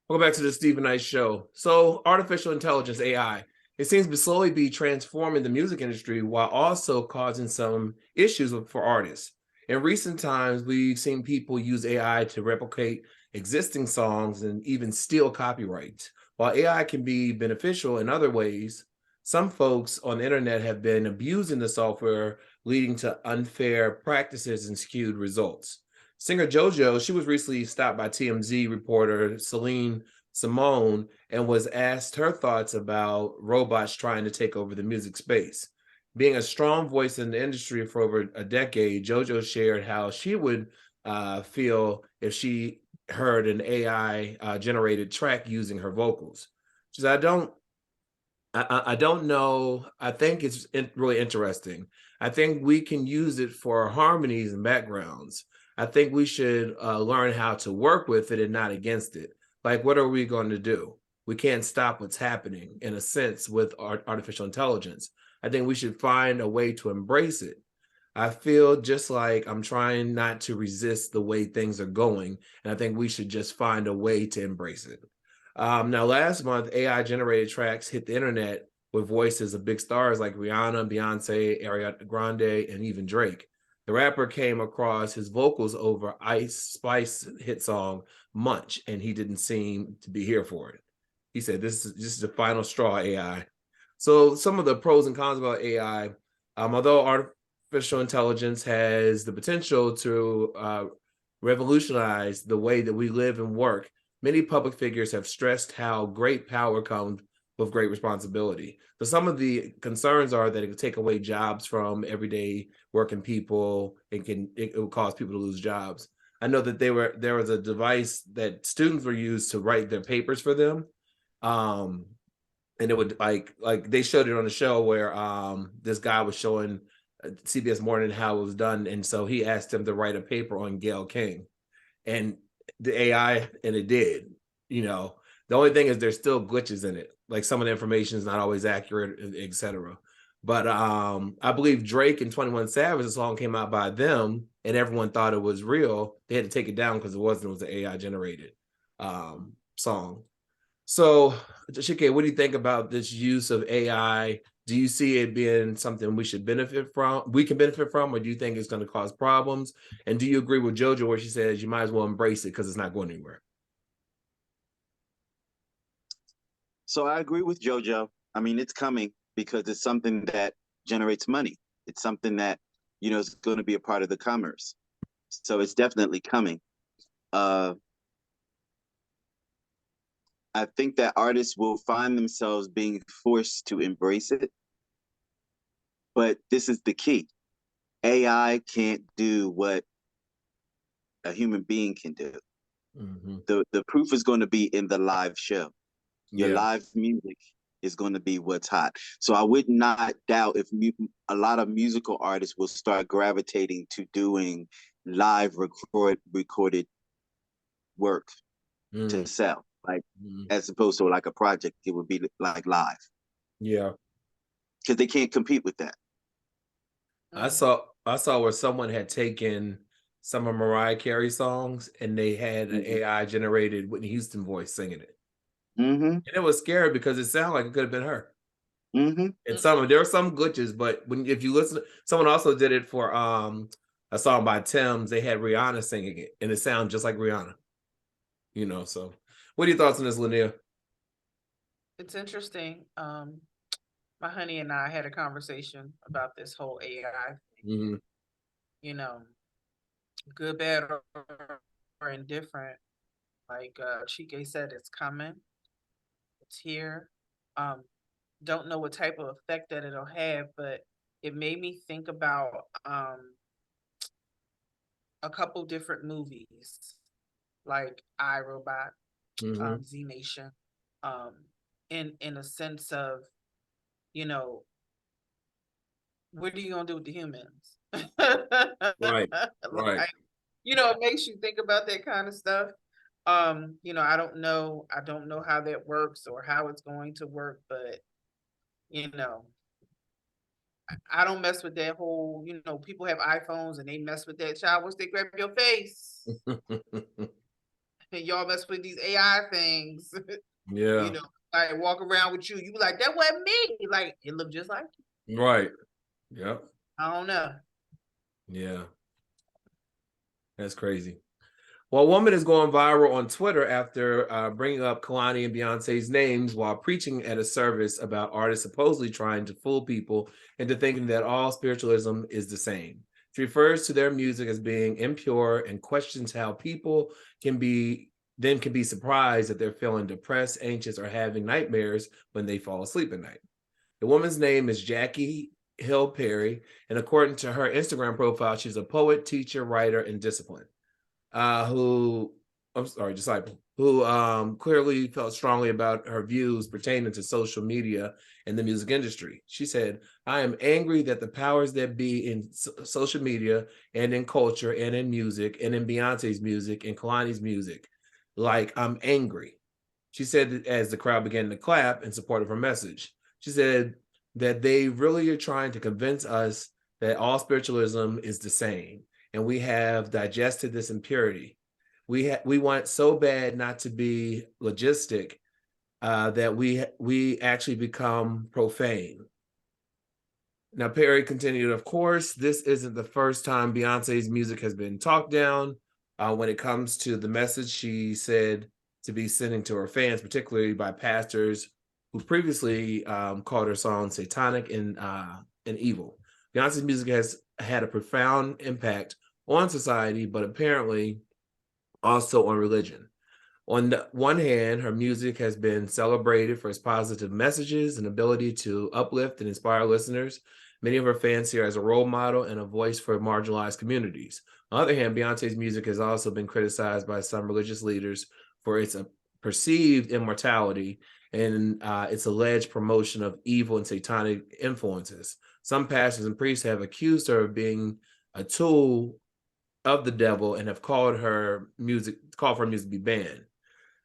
Welcome back to the Stephen Knight Show. So, artificial intelligence, AI, it seems to slowly be transforming the music industry while also causing some issues for artists. In recent times, we've seen people use AI to replicate existing songs and even steal copyrights. While AI can be beneficial in other ways, some folks on the internet have been abusing the software, leading to unfair practices and skewed results. Singer JoJo, she was recently stopped by TMZ reporter Celine Simone and was asked her thoughts about robots trying to take over the music space. Being a strong voice in the industry for over a decade, JoJo shared how she would feel if she heard an AI generated track using her vocals. She said, I don't know. I think it's really interesting. I think we can use it for harmonies and backgrounds. I think we should learn how to work with it and not against it. Like, what are we going to do? We can't stop what's happening in a sense with artificial intelligence. I think we should find a way to embrace it. I feel just like I'm trying not to resist the way things are going. And I think we should just find a way to embrace it. Now, last month, AI generated tracks hit the internet with voices of big stars like Rihanna, Beyonce, Ariana Grande, and even Drake. The rapper came across his vocals over Ice Spice hit song Munch, and he didn't seem to be here for it. He said, "This is the final straw, AI." So, some of the pros and cons about AI, although artificial intelligence has the potential to revolutionize the way that we live and work, many public figures have stressed how great power comes with great responsibility. So some of the concerns are that it could take away jobs from everyday working people. It will cause people to lose jobs. I know that there was a device that students were used to write their papers for them. Um, and it would like they showed it on the show where this guy was showing CBS Morning how it was done. And so he asked him to write a paper on Gayle King. And the AI, and it did. The only thing is there's still glitches in it. Like some of the information is not always accurate, etc. But I believe Drake and 21 Savage, the song came out by them, and everyone thought it was real. They had to take it down because it wasn't. It was an AI generated song. So, Shike, what do you think about this use of AI? Do you see it being something we should benefit from? We can benefit from, or do you think it's going to cause problems? And do you agree with JoJo where she says you might as well embrace it because it's not going anywhere? So I agree with JoJo. I mean, it's coming because it's something that generates money. It's something that, is going to be a part of the commerce. So it's definitely coming. I think that artists will find themselves being forced to embrace it. But this is the key. AI can't do what a human being can do. Mm-hmm. The proof is going to be in the live show. Your live music is going to be what's hot. So I would not doubt if a lot of musical artists will start gravitating to doing live recorded work to sell, like as opposed to like a project. It would be like live. Yeah, because they can't compete with that. I saw where someone had taken some of Mariah Carey songs and they had an AI generated Whitney Houston voice singing it. And it was scary because it sounded like it could have been her. And there were some glitches, but if you listen, someone also did it for a song by Tim's. They had Rihanna singing it, and it sounded just like Rihanna. So what are your thoughts on this, Linnea? It's interesting. My honey and I had a conversation about this whole AI thing. Good, bad, or indifferent. Like Chike said, it's coming. It's here. Don't know what type of effect that it'll have, but it made me think about a couple different movies, like iRobot, Z Nation, in a sense of, what are you gonna do with the humans? Right. Like, it makes you think about that kind of stuff. I don't know how that works or how it's going to work, but I don't mess with that whole, people have iPhones and they mess with that. Child, once they grab your face, and y'all mess with these AI things. Yeah. You know, like walk around with you. You be like, that wasn't me. Like, it looked just like you. Right. Yep. I don't know. Yeah. That's crazy. Well, a woman is going viral on Twitter after bringing up Kalani and Beyonce's names while preaching at a service about artists supposedly trying to fool people into thinking that all spiritualism is the same. She refers to their music as being impure and questions how people can be surprised that they're feeling depressed, anxious, or having nightmares when they fall asleep at night. The woman's name is Jackie Hill Perry, and according to her Instagram profile, she's a poet, teacher, writer, and discipline. Disciple, who clearly felt strongly about her views pertaining to social media and the music industry. She said, I am angry that the powers that be in social media and in culture and in music and in Beyonce's music and Kalani's music, like I'm angry. She said that as the crowd began to clap in support of her message. She said that they really are trying to convince us that all spiritualism is the same, and we have digested this impurity. We want so bad not to be logistic that we actually become profane. Now, Perry continued, of course, this isn't the first time Beyonce's music has been talked down. When it comes to the message she said to be sending to her fans, particularly by pastors who previously called her song satanic and evil. Beyonce's music has had a profound impact on society, but apparently also on religion. On the one hand, her music has been celebrated for its positive messages and ability to uplift and inspire listeners. Many of her fans see her as a role model and a voice for marginalized communities. On the other hand, Beyonce's music has also been criticized by some religious leaders for its perceived immortality and its alleged promotion of evil and satanic influences. Some pastors and priests have accused her of being a tool of the devil and have called for her music to be banned.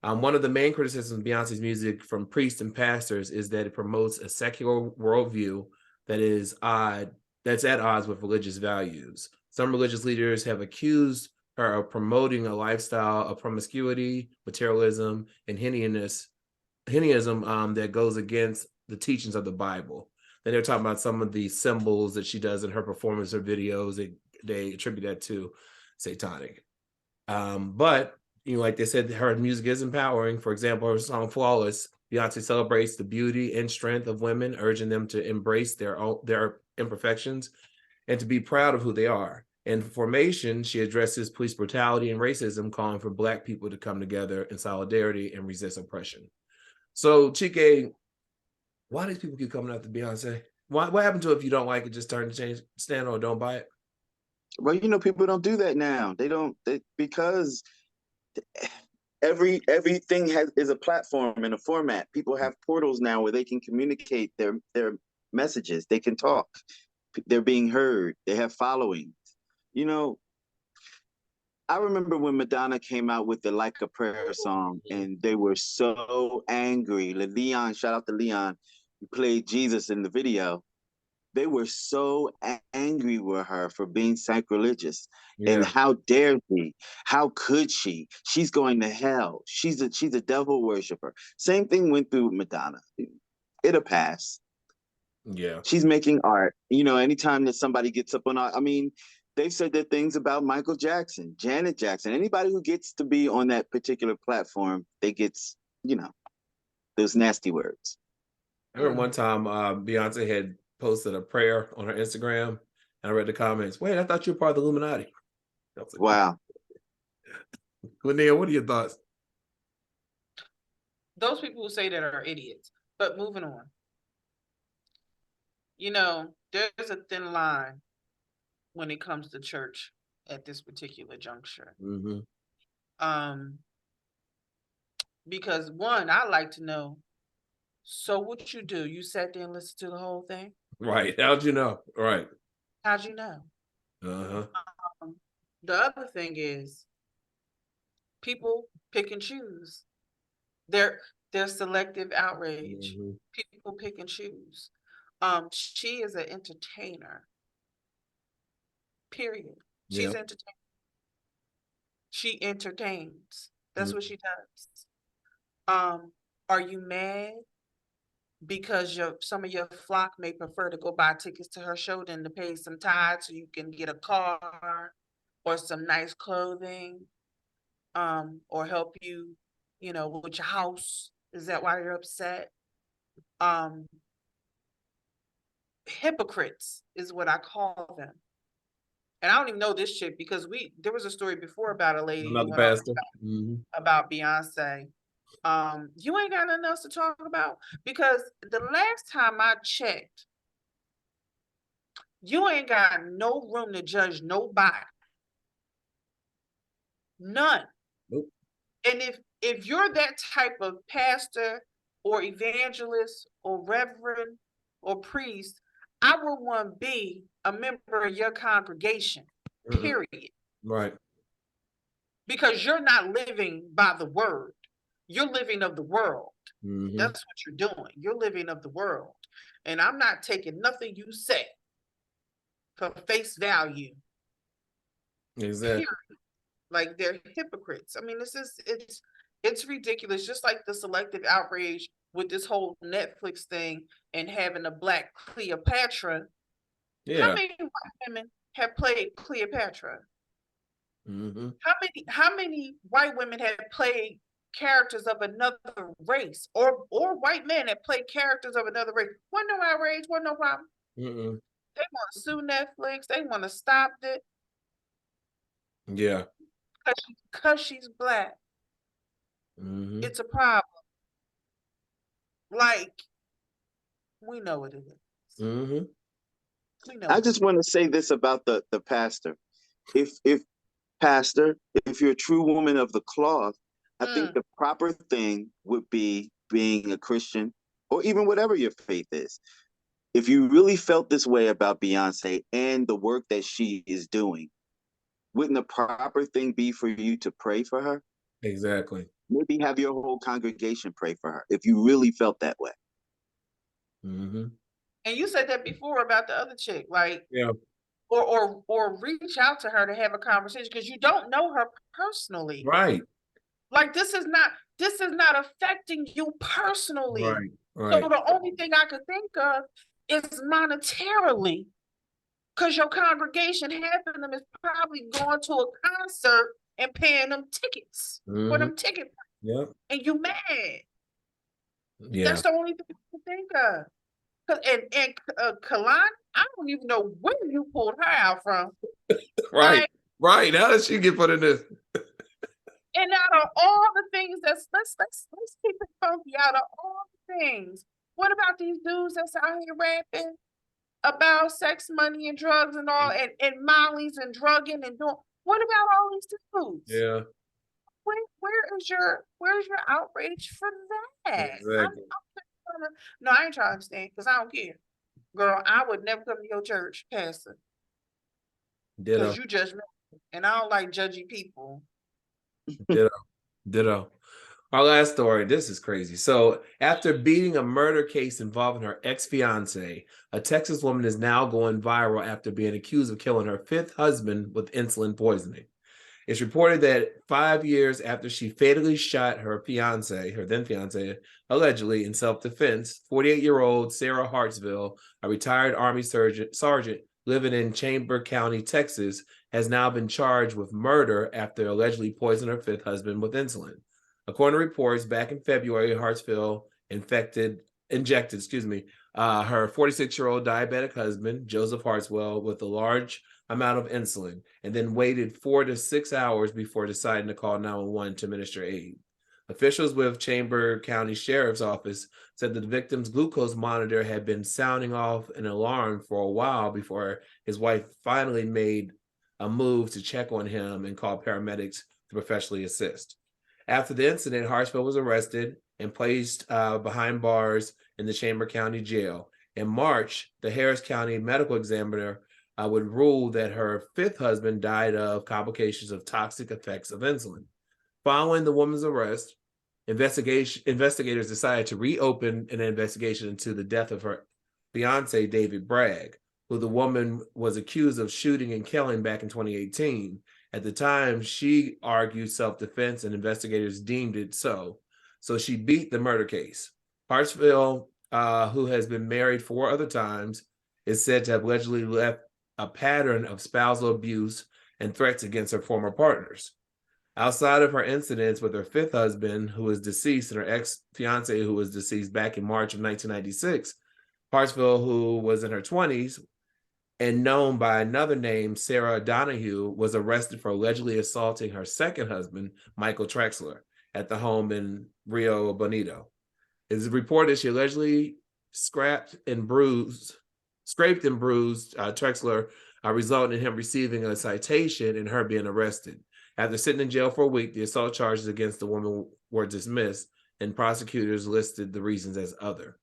One of the main criticisms of Beyonce's music from priests and pastors is that it promotes a secular worldview that's at odds with religious values. Some religious leaders have accused her of promoting a lifestyle of promiscuity, materialism, and Hennyism that goes against the teachings of the Bible. Then they're talking about some of the symbols that she does in her performance or videos. They attribute that to satanic. But like they said, her music is empowering. For example, her song "Flawless," Beyonce celebrates the beauty and strength of women, urging them to embrace their imperfections and to be proud of who they are. In Formation, she addresses police brutality and racism, calling for Black people to come together in solidarity and resist oppression. So, Chike, why do these people keep coming after Beyonce? What happened to it if you don't like it? Just turn to change, stand on, don't buy it. Well, people don't do that now. Because everything is a platform and a format. People have portals now where they can communicate their messages. They can talk. They're being heard. They have followings. I remember when Madonna came out with the Like a Prayer song, and they were so angry. Leon, shout out to Leon, who played Jesus in the video. They were so angry with her for being sacrilegious. Yeah. And how dare she? How could she? She's going to hell. She's a devil worshiper. Same thing went through Madonna. It'll pass. Yeah. She's making art. Anytime that somebody gets up on art, they've said that things about Michael Jackson, Janet Jackson, anybody who gets to be on that particular platform, they gets, those nasty words. I remember one time Beyonce had posted a prayer on her Instagram, and I read the comments. Wait, I thought you were part of the Illuminati. I was like, wow. Linnea, what are your thoughts? Those people who say that are idiots. But moving on. There's a thin line when it comes to church at this particular juncture. Mm-hmm. Because one, I like to know, so what you do? You sat there and listened to the whole thing? Right. How'd you know? Right. How'd you know? Uh-huh. The other thing is people pick and choose. They're selective outrage. Mm-hmm. People pick and choose. She is an entertainer. Period. She's entertaining. She entertains. That's what she does. Are you mad because some of your flock may prefer to go buy tickets to her show than to pay some tithes so you can get a car or some nice clothing, or help you, with your house? Is that why you're upset? Hypocrites is what I call them. And I don't even know this chick because there was a story before about a lady Another pastor. about Beyonce. You ain't got nothing else to talk about because the last time I checked, you ain't got no room to judge nobody. None. Nope. And if you're that type of pastor or evangelist or reverend or priest, I would want to be a member of your congregation, period. Right. Because you're not living by the word. You're living of the world. That's what you're doing. You're living of the world. And I'm not taking nothing you say for face value. Exactly. Period. Like, they're hypocrites. I mean, it's ridiculous. Just like the selective outrage with this whole Netflix thing and having a Black Cleopatra. Yeah. How many white women have played Cleopatra? How many white women have played characters of another race, or white men that play characters of another race? Wasn't no outrage, wasn't no problem. They want to sue Netflix. They want to stop it. Yeah. Because she's Black. It's a problem. Like, we know what it is. We know. I just want to say this about the pastor. If pastor, if you're a true woman of the cloth, I think the proper thing would be being a Christian, or even whatever your faith is. If you really felt this way about Beyonce and the work that she is doing, wouldn't the proper thing be for you to pray for her? Exactly. Maybe have your whole congregation pray for her if you really felt that way. And you said that before about the other chick, like, yeah, or reach out to her to have a conversation because you don't know her personally. Right. Like, this is not affecting you personally. Right. So the only thing I could think of is monetarily, because your congregation, half of them is probably going to a concert and paying them tickets for them tickets. Yeah. And you mad. Yeah. That's the only thing I can think of. And Kalani, I don't even know where you pulled her out from. Right. Right. How did she get put in this? And out of all the things let's keep it funky. Out of all the things, what about these dudes that's out here rapping about sex, money, and drugs and all, and mollies and drugging and doing? What about all these dudes? Yeah. Where's your outrage for that? Exactly. No, I ain't trying to understand because I don't care. Girl, I would never come to your church, Pastor. Because you judge me, and I don't like judgy people. Ditto. Our last story, this is crazy. So after beating a murder case involving her ex-fiance, a Texas woman is now going viral after being accused of killing her fifth husband with insulin poisoning. It's reported that 5 years after she fatally shot her then fiance, allegedly in self-defense, 48-year-old Sarah Hartsville, a retired Army sergeant living in Chambers County, Texas, has now been charged with murder after allegedly poisoning her fifth husband with insulin. According to reports, back in February, Hartsville injected her 46-year-old diabetic husband, Joseph Hartswell, with a large amount of insulin, and then waited 4 to 6 hours before deciding to call 911 to administer aid. Officials with Chambers County Sheriff's Office said that the victim's glucose monitor had been sounding off an alarm for a while before his wife finally made a move to check on him and call paramedics to professionally assist. After the incident, Hartsville was arrested and placed behind bars in the Chambers County Jail. In March, the Harris County medical examiner would rule that her fifth husband died of complications of toxic effects of insulin. Following the woman's arrest, investigators decided to reopen an investigation into the death of her fiance, David Bragg, who the woman was accused of shooting and killing back in 2018. At the time, she argued self-defense, and investigators deemed it so. So she beat the murder case. Hartsfield, who has been married 4 other times, is said to have allegedly left a pattern of spousal abuse and threats against her former partners. Outside of her incidents with her 5th husband, who is deceased, and her ex-fiance, who was deceased back in March of 1996, Hartsfield, who was in her 20s and known by another name, Sarah Donahue, was arrested for allegedly assaulting her 2nd husband, Michael Trexler, at the home in Rio Bonito. It is reported she allegedly scraped and bruised Trexler, resulting in him receiving a citation and her being arrested. After sitting in jail for a week, the assault charges against the woman were dismissed, and prosecutors listed the reasons as other.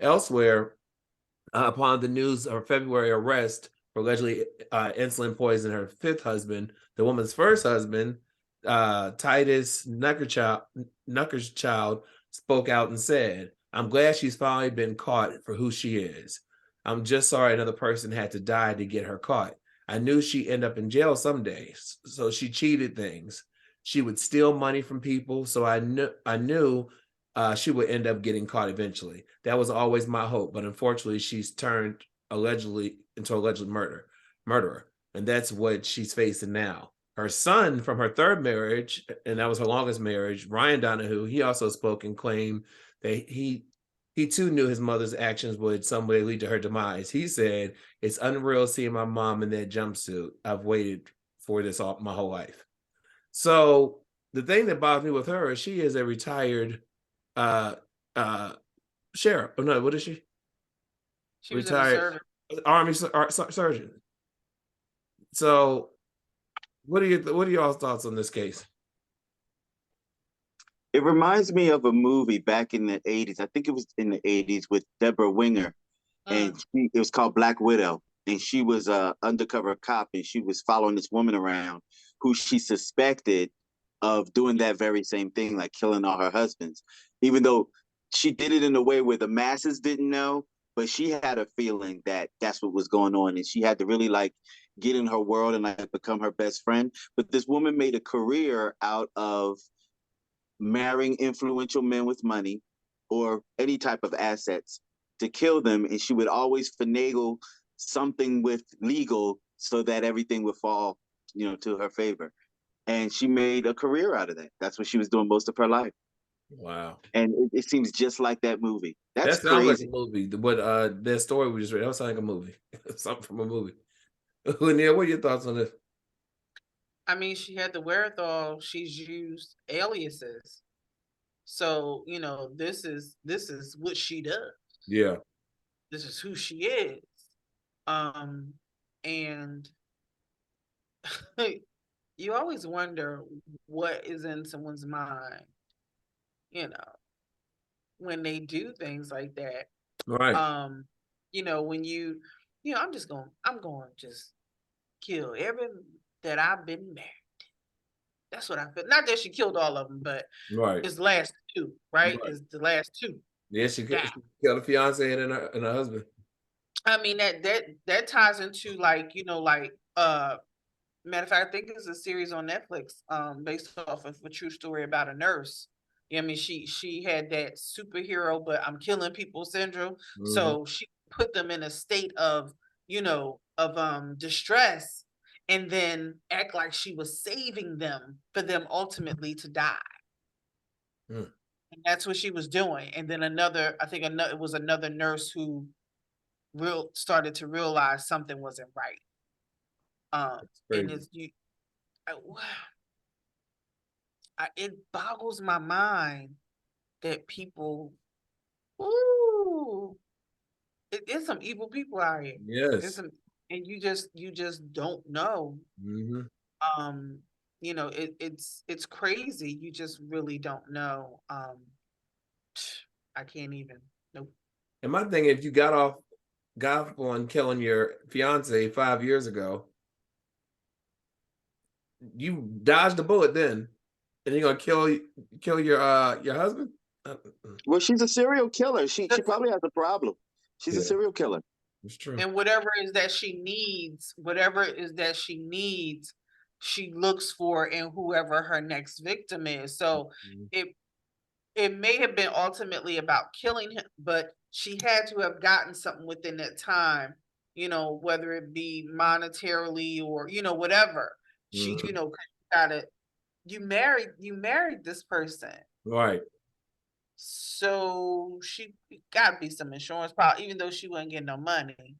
Elsewhere, upon the news of her February arrest for allegedly insulin poisoning her 5th husband, the woman's 1st husband, Titus Nuckerschild, spoke out and said, "I'm glad she's finally been caught for who she is. I'm just sorry another person had to die to get her caught. I knew she'd end up in jail someday, so she cheated things. She would steal money from people, so I knew she would end up getting caught eventually. That was always my hope, but unfortunately, she's turned allegedly into alleged murderer, and that's what she's facing now." Her son from her 3rd marriage, and that was her longest marriage, Ryan Donahue, he also spoke and claimed that he too knew his mother's actions would some way lead to her demise. He said, "It's unreal seeing my mom in that jumpsuit. I've waited for this all my whole life." So the thing that bothers me with her is she is a retired sheriff. Oh no, what is she? She was Retired Army surgeon. So what are y'all's thoughts on this case? It reminds me of a movie back in the 80s. I think it was in the 80s with Deborah Winger, and it was called Black Widow. And she was an undercover cop, and she was following this woman around who she suspected of doing that very same thing, like killing all her husbands, even though she did it in a way where the masses didn't know, but she had a feeling that that's what was going on, and she had to really like get in her world and like become her best friend. But this woman made a career out of marrying influential men with money or any type of assets to kill them, and she would always finagle something with legal so that everything would fall, to her favor. And she made a career out of that. That's what she was doing most of her life. Wow. And it seems just like that movie. That's that sounds crazy. like a movie. What that story we just read, that sounds like a movie. Something from a movie. Lanier, what are your thoughts on this? I mean, she had the wherewithal. She's used aliases. So, this is what she does. Yeah. This is who she is. And you always wonder what is in someone's mind, when they do things like that. Right. When I'm going to just kill every that I've been married. That's what I feel. Not that she killed all of them, but right. It's the last 2, right? It's the last 2. Yeah, she killed a fiance and a husband. I mean, that ties into matter of fact, I think it's a series on Netflix, based off of a true story about a nurse. I mean, she had that superhero, but I'm killing people syndrome. Mm-hmm. So she put them in a state of, distress, and then act like she was saving them for them ultimately to die. And that's what she was doing. And then it was another nurse who started to realize something wasn't right. And it boggles my mind that people, it's some evil people out here. Yes. And you just don't know. Mm-hmm. It's crazy. You just really don't know. I can't even. Nope. And my thing, if you got off on killing your fiance 5 years ago, you dodged the bullet then, and you're gonna kill your husband. Well, she's a serial killer. She probably has a problem. She's a serial killer. It's true. And whatever it is that she needs, she looks for in whoever her next victim is. So it may have been ultimately about killing him, but she had to have gotten something within that time, you know, whether it be monetarily or, you know, whatever. She, you know, you married this person. Right. So she gotta be some insurance policy, even though she wasn't getting no money.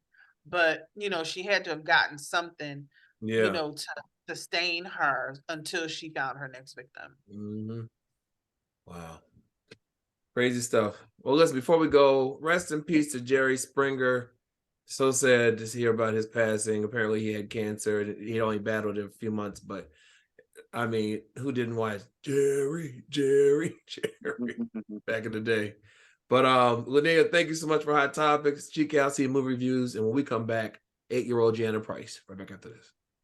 But, you know, she had to have gotten something, you know, to sustain her until she found her next victim. Wow. Crazy stuff. Well, listen, before we go, rest in peace to Jerry Springer. So sad to hear about his passing. Apparently he had cancer. He only battled it a few months, but I mean, who didn't watch Jerry back in the day? But Linnea, thank you so much for Hot Topics. Check out, see movie reviews, and when we come back, 8-year-old Jana Price. Right back after this.